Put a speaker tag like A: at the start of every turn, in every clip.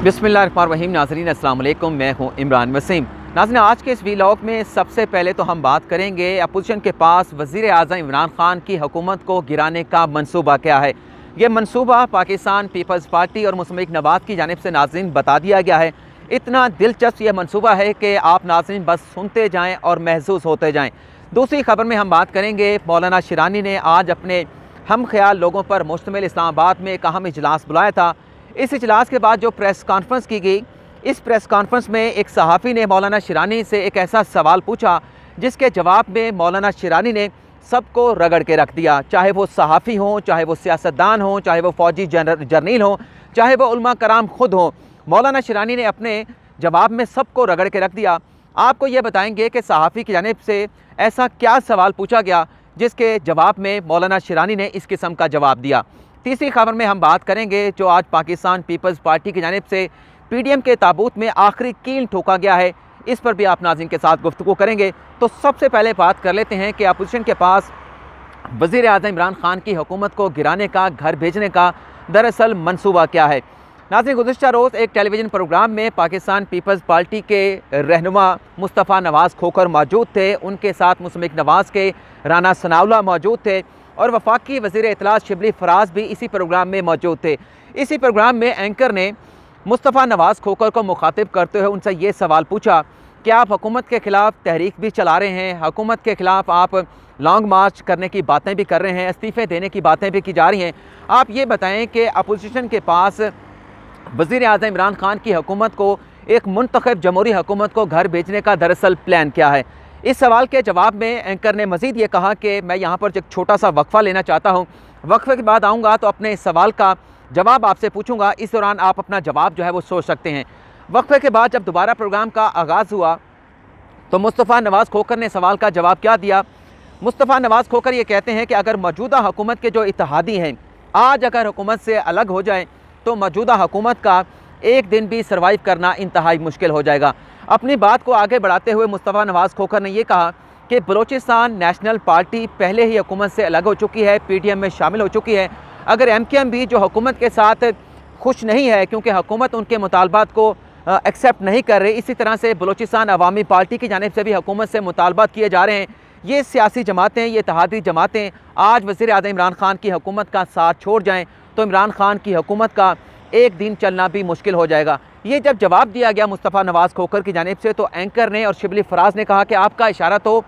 A: बिस्मिल्लाहिर्रहमानिर्रहीम। नाज़रीन अस्सलाम वालेकुम, मैं हूं इमरान वसीम। नाज़रीन, आज के इस व्लॉग में सबसे पहले तो हम बात करेंगे अपोजिशन के पास वज़ीर आज़म इमरान ख़ान की हुकूमत को गिराने का मनसूबा क्या है। ये मनसूबा पाकिस्तान पीपल्स पार्टी और मुस्लिम लीग नवाज़ की जानिब से नाज़रीन बता दिया गया है। इतना दिलचस्प यह मनसूबा है कि आप नाज़रीन बस सुनते जाएँ और महसूस होते जाएँ। दूसरी खबर में हम बात करेंगे, मौलाना शिरानी ने आज अपने हम ख्याल लोगों पर मुश्तमिल इस्लामाबाद में एक अहम इजलास बुलाया था। इस इजलास के बाद जो प्रेस कॉन्फ्रेंस की गई, इस प्रेस कॉन्फ्रेंस में एक सहाफ़ी ने मौलाना शिरानी से एक ऐसा सवाल पूछा जिसके जवाब में मौलाना शिरानी ने सबको रगड़ के रख दिया। चाहे वो सहाफ़ी हों, चाहे वो सियासतदान हों, चाहे वो फ़ौजी जर्नील हों, चाहे वो उलमा कराम खुद हों, मौलाना शिरानी ने अपने जवाब में सबको रगड़ के रख दिया। आपको ये बताएंगे कि सहाफ़ी की जानिब से ऐसा क्या सवाल पूछा गया जिसके जवाब में मौलाना शिरानी ने इस किस्म का जवाब दिया। तीसरी खबर में हम बात करेंगे जो आज पाकिस्तान पीपल्स पार्टी की जानिब से पीडीएम के ताबूत में आखिरी कील ठोका गया है, इस पर भी आप नाज़रीन के साथ गुफ्तगू करेंगे। तो सबसे पहले बात कर लेते हैं कि अपोजिशन के पास वज़ीर आज़म इमरान ख़ान की हुकूमत को गिराने का, घर भेजने का दरअसल मनसूबा क्या है। नाज़रीन, गुज़िश्ता रोज़ एक टेलीविज़न प्रोग्राम में पाकिस्तान पीपल्स पार्टी के रहनुमा मुस्तफ़ा नवाज़ खोखर मौजूद थे। उनके साथ मुस्लिम लीग नवाज़ के राना सनाउल्लाह मौजूद थे और वफाकी वज़ीर इत्तलात शिबली फराज भी इसी प्रोग्राम में मौजूद थे। इसी प्रोग्राम में एंकर ने मुस्तफ़ा नवाज़ खोखर को मुखातिब करते हुए उनसे ये सवाल पूछा कि आप हुकूमत के ख़िलाफ़ तहरीक भी चला रहे हैं, हुकूमत के ख़िलाफ़ आप लॉन्ग मार्च करने की बातें भी कर रहे हैं, इस्तीफ़े देने की बातें भी की जा रही हैं। आप ये बताएँ कि अपोजिशन के पास वज़ीर आज़म इमरान ख़ान की हुकूमत को, एक मुंतखब जमहूरी हुकूमत को घर भेजने का दरअसल प्लान क्या है। इस सवाल के जवाब में एंकर ने मज़ीद ये कहा कि मैं यहाँ पर एक छोटा सा वक्फ़ा लेना चाहता हूँ, वक्फ़े के बाद आऊँगा तो अपने इस सवाल का जवाब आपसे पूछूँगा, इस दौरान आप अपना जवाब जो है वो सोच सकते हैं। वक्फ़े के बाद जब दोबारा प्रोग्राम का आगाज़ हुआ तो मुस्तफ़ा नवाज़ खोखर ने सवाल का जवाब क्या दिया। मुस्तफ़ा नवाज़ खोखर ये कहते हैं कि अगर मौजूदा हुकूमत के जो इत्तेहादी हैं आज अगर हुकूमत से अलग हो जाएँ तो मौजूदा हुकूमत का एक दिन भी सर्वाइव करना इंतहाई मुश्किल हो जाएगा। अपनी बात को आगे बढ़ाते हुए मुस्तफ़ा नवाज़ खोखर ने यह कहा कि बलोचिस्तान नेशनल पार्टी पहले ही हुकूमत से अलग हो चुकी है, पीडीएम में शामिल हो चुकी है। अगर एमकेएम भी जो हुकूमत के साथ खुश नहीं है क्योंकि हुकूमत उनके मुतालबात को एक्सेप्ट नहीं कर रही, इसी तरह से बलोचिस्तान अवामी पार्टी की जानिब से भी हुकूमत से मुतालबात किए जा रहे हैं। ये सियासी जमातें, ये इत्तेहादी जमातें आज वज़ीर आज़म इमरान ख़ान की हुकूमत का साथ छोड़ जाएँ तो इमरान ख़ान की हुकूमत का एक दिन चलना भी मुश्किल हो जाएगा। ये जब जवाब दिया गया मुस्तफ़ा नवाज़ खोखर की जानिब से तो एंकर ने और शिबली फराज ने कहा कि आपका इशारा तो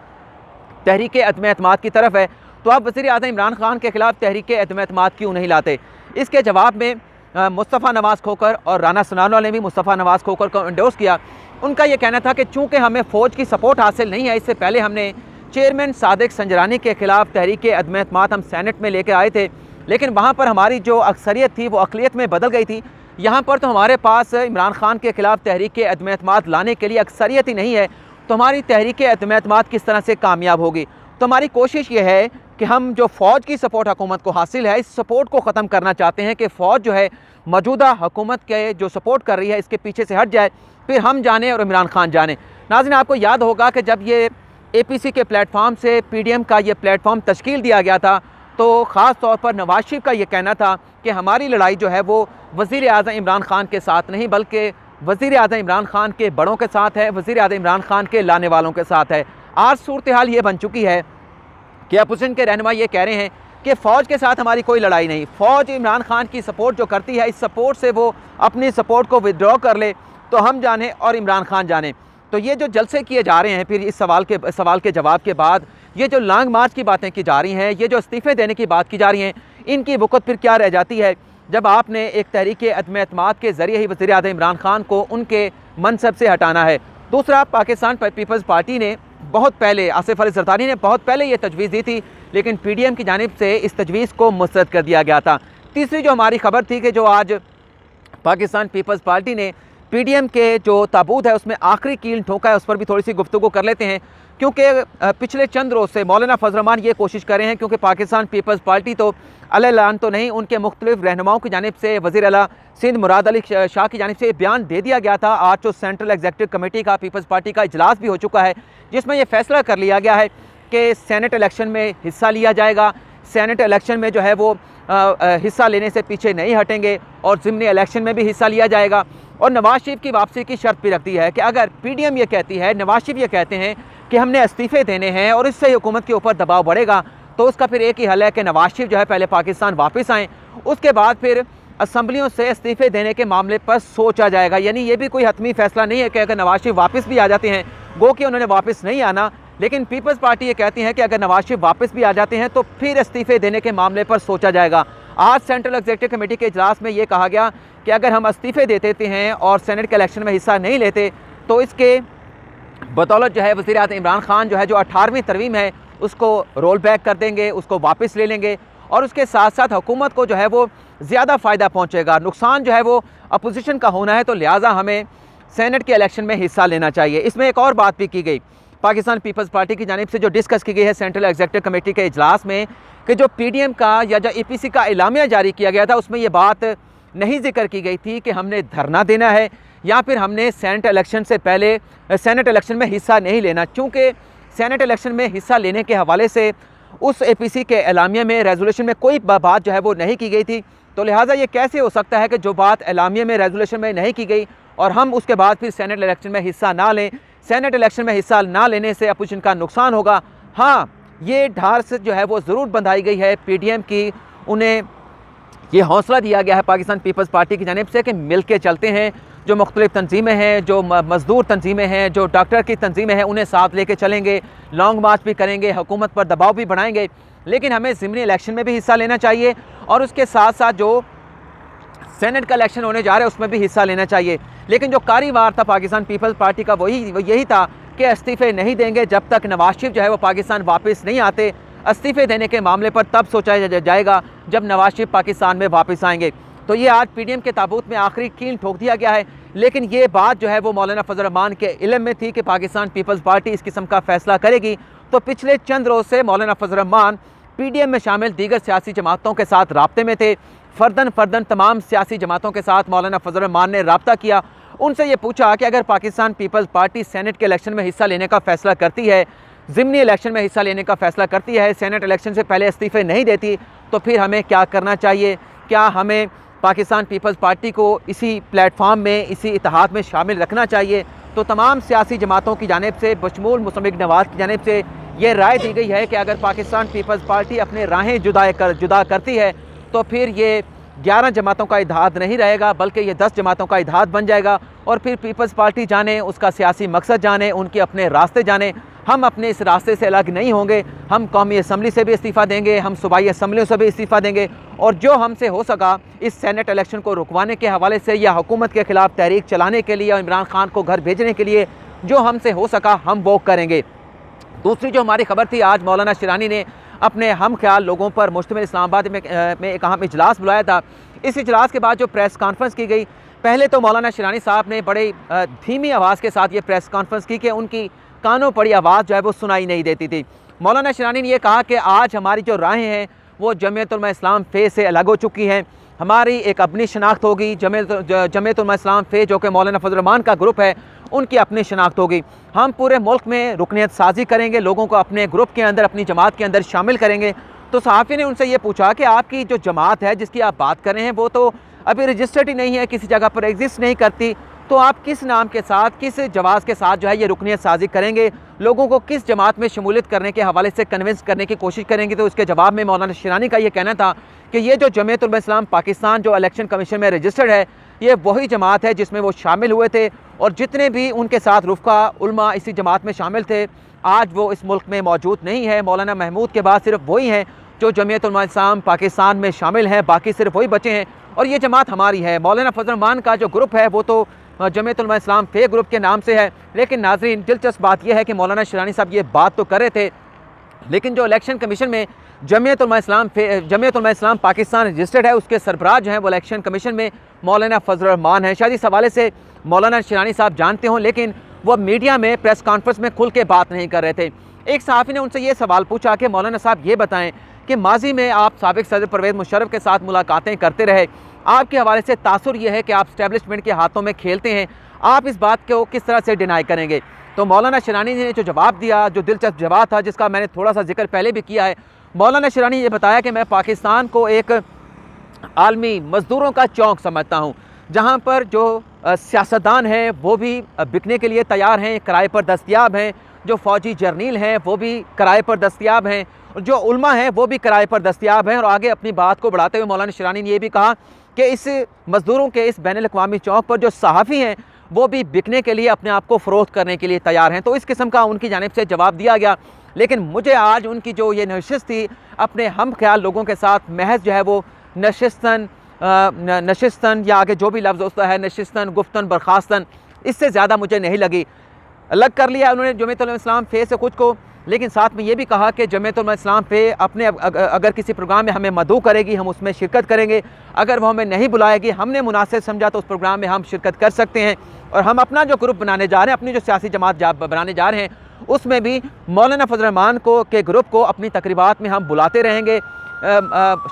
A: तहरीक अदम एतमाद की तरफ है, तो आप वज़ीर आज़म इमरान ख़ान के ख़िलाफ़ तहरीक अदम एतमाद क्यों नहीं लाते। इसके जवाब में मुस्तफ़ा नवाज़ खोखर और राना सनाउल्लाह ने भी मुस्तफ़ा नवाज़ खोखर को एंडोर्स किया। उनका यह कहना था कि चूँकि हमें फ़ौज की सपोर्ट हासिल नहीं है, इससे पहले हमने चेयरमैन सादिक संजरानी के ख़िलाफ़ तहरीक अदम एतमाद हम सैनेट में लेकर आए थे, लेकिन वहाँ पर हमारी जो अक्सरियत थी वो अक़लियत में बदल गई थी। यहाँ पर तो हमारे पास इमरान ख़ान के ख़िलाफ़ तहरीक अदम एतमाद लाने के लिए अक्सरियत ही नहीं है, तो हमारी तहरीक अदम एतमाद किस तरह से कामयाब होगी। तो हमारी कोशिश ये है कि हम जो फ़ौज की सपोर्ट हुकूमत को हासिल है, इस सपोर्ट को ख़त्म करना चाहते हैं कि फ़ौज जो है मौजूदा हुकूमत के जो सपोर्ट कर रही है इसके पीछे से हट जाए, फिर हम जाने और इमरान ख़ान जाने। नाज़रीन, आपको याद होगा कि जब ये APC के प्लेटफार्म से पीडीएम का ये प्लेटफार्म तश्कील दिया गया था तो ख़ास तौर पर नवाज शरीफ का ये कहना था कि हमारी लड़ाई जो है वो वज़ीर आज़म इमरान ख़ान के साथ नहीं बल्कि वज़ीर आज़म इमरान ख़ान के बड़ों के साथ है, वज़ीर आज़म इमरान ख़ान के लाने वालों के साथ है। आज सूरत हाल ये बन चुकी है कि अपोजिशन के रहनुमा ये कह रहे हैं कि फ़ौज के साथ हमारी कोई लड़ाई नहीं, फ़ौज इमरान ख़ान की सपोर्ट जो करती है, इस सपोर्ट से वो अपनी सपोर्ट को विदड्रॉ कर ले तो हम जाने और इमरान ख़ान जाने। तो ये जो जलसे किए जा रहे हैं फिर इस सवाल के जवाब के बाद, ये जो लॉन्ग मार्च की बातें की जा रही हैं, ये जो इस्तीफ़े देने की बात की जा रही हैं, इनकी वक़्त फिर क्या रह जाती है जब आपने एक तहरीक अदम एतमाद के ज़रिए ही वज़ीर आज़म इमरान ख़ान को उनके मनसब से हटाना है। दूसरा, पाकिस्तान पीपल्स पार्टी ने बहुत पहले, आसिफ अली ज़रदारी ने बहुत पहले ये तजवीज़ दी थी, लेकिन पीडीएम की जानिब से इस तजवीज़ को मुस्तरद कर दिया गया था। तीसरी जो हमारी खबर थी कि जो आज पाकिस्तान पीपल्स पार्टी ने पीडीएम के जो ताबूत है उसमें आखिरी कील ठोका है, उस पर भी थोड़ी सी गुफ्तगू कर लेते हैं क्योंकि पिछले चंद रोज़ से मौलाना फजल रहमान ये कोशिश कर रहे हैं, क्योंकि पाकिस्तान पीपल्स पार्टी तो अल-ऐलान तो नहीं, उनके मुख्तलिफ रहनुमाओं की जानिब से वज़ीर आला सिंध मुराद अली शाह की जानिब से बयान दे दिया गया था। आज जो सेंट्रल एग्जीक्यूटिव कमेटी का पीपल्स पार्टी का इजलास भी हो चुका है जिसमें यह फैसला कर लिया गया है कि सेनेट इलेक्शन में हिस्सा लिया जाएगा। सेनेट इलेक्शन में जो है वो हिस्सा लेने से पीछे नहीं हटेंगे और ज़िमनी इलेक्शन में भी हिस्सा लिया जाएगा। और नवाज शरीफ की वापसी की शर्त भी रख दी है कि अगर PDM ये कहती है, नवाज शरीफ ये कहते हैं कि हमने इस्तीफ़े देने हैं और इससे हुकूमत के ऊपर दबाव बढ़ेगा, तो उसका फिर एक ही हल है कि नवाज शरीफ जो है पहले पाकिस्तान वापस आएँ, उसके बाद फिर असम्बलियों से इस्तीफ़े देने के मामले पर सोचा जाएगा। यानी ये भी कोई हतमी फैसला नहीं है कि अगर नवाज शरीफ वापस भी आ जाते हैं, गो कि उन्होंने वापस नहीं आना, लेकिन पीपल्स पार्टी ये कहती है कि अगर नवाज शरीफ वापस भी आ जाते हैं तो फिर इस्तीफ़े देने के मामले पर सोचा जाएगा। आज सेंट्रल एग्जीक्यूटिव कमेटी के इजलास में ये कहा गया कि अगर हम इस्तीफ़े दे देते हैं और सेनेट के इलेक्शन में हिस्सा नहीं लेते तो इसके बदौलत जो है वज़ीर-ए-आज़म इमरान खान जो है जो 18वीं तरमीम है उसको रोल बैक कर देंगे, उसको वापस ले लेंगे और उसके साथ साथ हुकूमत को जो है वो ज़्यादा फ़ायदा पहुँचेगा। नुकसान जो है वो अपोजिशन का होना है, तो लिहाजा हमें सेनेट के इलेक्शन में हिस्सा लेना चाहिए। इसमें एक और बात भी की गई पाकिस्तान पीपल्स पार्टी की जानिब से, जो डिस्कस की गई है सेंट्रल एग्जीक्यूटिव कमेटी के इजलास में, कि जो PDM का या जो EPC का एलामिया जारी किया गया था उसमें ये बात नहीं जिक्र की गई थी कि हमने धरना देना है या फिर हमने सेनेट इलेक्शन से पहले सेनेट इलेक्शन में हिस्सा नहीं लेना। चूँकि सेनेट इलेक्शन में हिस्सा लेने के हवाले से उस EPC के एलामिया में रेजोल्यूशन में कोई बात जो है वो नहीं की गई थी, तो लिहाजा ये कैसे हो सकता है कि जो बात एलामिया में रेजोल्यूशन में नहीं की गई और हम उसके बाद फिर सेनेट इलेक्शन में हिस्सा ना लें। सेनेट इलेक्शन में हिस्सा ना लेने से अपोजिशन का नुकसान होगा। हाँ, ये ढार से जो है वो ज़रूर बंधाई गई है PDM की, उन्हें ये हौसला दिया गया है पाकिस्तान पीपल्स पार्टी की जानिब से कि मिल के चलते हैं, जो मुख्तलिफ तंजीमें हैं, जो मज़दूर तंजीमें हैं, जो डॉक्टर की तंजीमें हैं, उन्हें साथ लेके चलेंगे, लॉन्ग मार्च भी करेंगे, हुकूमत पर दबाव भी बढ़ाएंगे, लेकिन हमें ज़िमनी इलेक्शन में भी हिस्सा लेना चाहिए और उसके साथ साथ जो सेनेट का इलेक्शन होने जा रहा है उसमें भी हिस्सा लेना चाहिए। लेकिन जो कारीवार था पाकिस्तान पीपल्स पार्टी का वो यही था कि इस्तीफ़े नहीं देंगे जब तक नवाज शरीफ जो है वो पाकिस्तान वापस नहीं आते। इस्तीफ़े देने के मामले पर तब सोचा जाएगा जब नवाज शरीफ पाकिस्तान में वापस आएंगे। तो ये आज PDM के ताबूत में आखिरी कील ठोक दिया गया है, लेकिन ये बात जो है वो मौलाना फजल रहमान के इल्म में थी कि पाकिस्तान पीपल्स पार्टी इस किस्म का फ़ैसला करेगी। तो पिछले चंद रोज़ से मौलाना फजल रहमान PDM में शामिल दीगर सियासी जमातों के साथ राब्ते में थे। फ़र्दन तमाम सियासी जमातों के साथ मौलाना फजल रहमान ने रब्ता किया, उनसे ये पूछा कि अगर पाकिस्तान पीपल्स पार्टी सेनेट के इलेक्शन में हिस्सा लेने का फ़ैसला करती है, ज़िमनी इलेक्शन में हिस्सा लेने का फ़ैसला करती है, सेनेट इलेक्शन से पहले इस्तीफ़े नहीं देती, तो फिर हमें क्या करना चाहिए? क्या हमें पाकिस्तान पीपल्स पार्टी को इसी प्लेटफॉर्म में, इसी इत्तेहाद में शामिल रखना चाहिए? तो तमाम सियासी जमातों की जानिब से बशमूल मुसम्मिक नवाज़ की जानिब से ये राय दी गई है कि अगर पाकिस्तान पीपल्स पार्टी अपने राहें जुदा करती है तो फिर ये 11 जमातों का इत्तेहाद नहीं रहेगा, बल्कि ये 10 जमातों का इत्तेहाद बन जाएगा और फिर पीपल्स पार्टी जाने, उसका सियासी मकसद जाने, उनके अपने रास्ते जाने। हम अपने इस रास्ते से अलग नहीं होंगे। हम कौमी असम्बली से भी इस्तीफ़ा देंगे, हम सूबाई असम्बलियों से भी इस्तीफ़ा देंगे और जो हमसे हो सका इस सेनेट इलेक्शन को रुकवाने के हवाले से या हुकूमत के ख़िलाफ़ तहरीक चलाने के लिए और इमरान खान को घर भेजने के लिए जो हमसे हो सका हम वो करेंगे। दूसरी जो हमारी खबर थी, आज मौलाना शिरानी ने अपने हम ख्याल लोगों पर मुश्तमिल इस्लामाबाद में एक अहम इजलास बुलाया था। इस इजलास के बाद जो प्रेस कॉन्फ्रेंस की गई, पहले तो मौलाना शिरानी साहब ने बड़े धीमी आवाज़ के साथ ये प्रेस कॉन्फ्रेंस की कि उनकी कानों पड़ी आवाज़ जो है वो सुनाई नहीं देती थी। मौलाना शिरानी ने यह कहा कि आज हमारी जो राहें हैं वो जमीयत उलमा इस्लाम फ़े से अलग हो चुकी हैं, हमारी एक अपनी शनाख्त होगी। जमीयत उलमा इस्लाम फ़े जो कि मौलाना फजल रहमान का ग्रुप है, उनकी अपनी शनाख्त होगी। हम पूरे मुल्क में रुकनियत साजी करेंगे, लोगों को अपने ग्रुप के अंदर, अपनी जमात के अंदर शामिल करेंगे। तो सहाफ़ी ने उनसे ये पूछा कि आपकी जो जमात है जिसकी आप बात कर रहे हैं वो तो अभी रजिस्टर्ड ही नहीं है, किसी जगह पर एग्जिस्ट नहीं करती, तो आप किस नाम के साथ, किस जवाज़ के साथ जो है ये रुकनियत साजी करेंगे, लोगों को किस जमात में शमूलियत करने के हवाले से कन्विंस करने की कोशिश करेंगे? तो उसके जवाब में मौलाना शिरानी का ये कहना था कि ये जो जमीयत उलमा इस्लाम पाकिस्तान जो इलेक्शन कमीशन में रजिस्टर्ड है, ये वही जमात है जिसमें वो शामिल हुए थे और जितने भी उनके साथ रुफ़का उलमा इसी जमात में शामिल थे, आज वो इस मुल्क में मौजूद नहीं है। मौलाना महमूद के बाद सिर्फ वही हैं जो जमीयत उलमा इस्लाम पाकिस्तान में शामिल हैं, बाकी सिर्फ वही बचे हैं और ये जमात हमारी है। मौलाना फजल रहमान का जो ग्रुप है वो तो जमीयत उलमा इस्लाम फ़े ग्रुप के नाम से है। लेकिन नाज़रीन, दिलचस्प बात यह है कि मौलाना शिरानी साहब ये बात तो कर रहे थे, लेकिन जो इलेक्शन कमीशन में जमीयत उलमा इस्लाम पाकिस्तान रजिस्टर्ड है, उसके सरबराह जो हैं वो इलेक्शन कमीशन में मौलाना फजल रहमान है। शायद इस हवाले से मौलाना शिरानी साहब जानते हों, लेकिन वो मीडिया में प्रेस कॉन्फ्रेंस में खुल के बात नहीं कर रहे थे। एक सहाफ़ी ने उनसे ये सवाल पूछा कि मौलाना साहब ये बताएं कि माजी में आप साबिक़ सदर परवेज़ मुशर्रफ के साथ मुलाकातें करते रहे, आपके हवाले से तासुर ये है कि आप स्टैब्लिशमेंट के हाथों में खेलते हैं, आप इस बात को किस तरह से डिनाई करेंगे? तो मौलाना शिरानी ने जो जवाब दिया, जो दिलचस्प जवाब था जिसका मैंने थोड़ा सा जिक्र पहले भी किया है, मौलाना शिरानी ये बताया कि मैं पाकिस्तान को एक आलमी मज़दूरों का चौक समझता हूँ, जहाँ पर जो सियासतदान हैं वो भी बिकने के लिए तैयार हैं, किराए पर दस्तयाब हैं, जो फ़ौजी जर्नील हैं वो भी किराए पर दस्तयाब हैं, जो उलमा हैं वो भी किराए पर दस्तयाब हैं। और आगे अपनी बात को बढ़ाते हुए मौलाना शिरानी ने यह भी कहा कि इस मज़दूरों के इस बैनुल अक़वामी चौक पर जो सहाफ़ी हैं वो भी बिकने के लिए अपने आप को फ़रोख्त करने के लिए तैयार हैं। तो इस किस्म का उनकी जानिब से जवाब दिया गया। लेकिन मुझे आज उनकी जो ये नशिस्त थी अपने हम ख्याल लोगों के साथ, महज जो है वो नशिस्तन या आगे जो भी लफ्ज़ होता है, नशिस्तन, गुफ्तन, बर्खास्तन, इससे ज़्यादा मुझे नहीं लगी। अलग कर लिया उन्होंने जमीयत उलमा इस्लाम फ़े से खुद को, लेकिन साथ में ये भी कहा कि जमीयत उलमा इस्लाम फ़े अपने अगर किसी प्रोग्राम में हमें मदऊ करेगी हम उसमें शिरकत करेंगे, अगर वो हमें नहीं बुलाएगी, हमने मुनासिब समझा तो उस प्रोग्राम में हम शिरकत कर सकते हैं। और हम अपना जो ग्रुप बनाने जा रहे हैं, अपनी जो सियासी जमात बनाने जा रहे हैं, उसमें भी मौलाना फजल रहमान के ग्रुप को अपनी तकरीबात में हम बुलाते रहेंगे।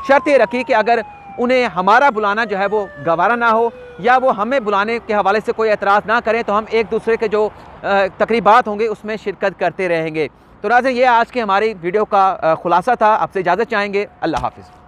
A: शर्त ये रखी कि अगर उन्हें हमारा बुलाना जो है वो गवारा ना हो या वो हमें बुलाने के हवाले से कोई एतराज़ ना करें, तो हम एक दूसरे के जो तकरीबात होंगे उसमें शिरकत करते रहेंगे। तो नाज़रीन, ये आज की हमारी वीडियो का खुलासा था। आपसे इजाज़त चाहेंगे। अल्लाह हाफ़िज़।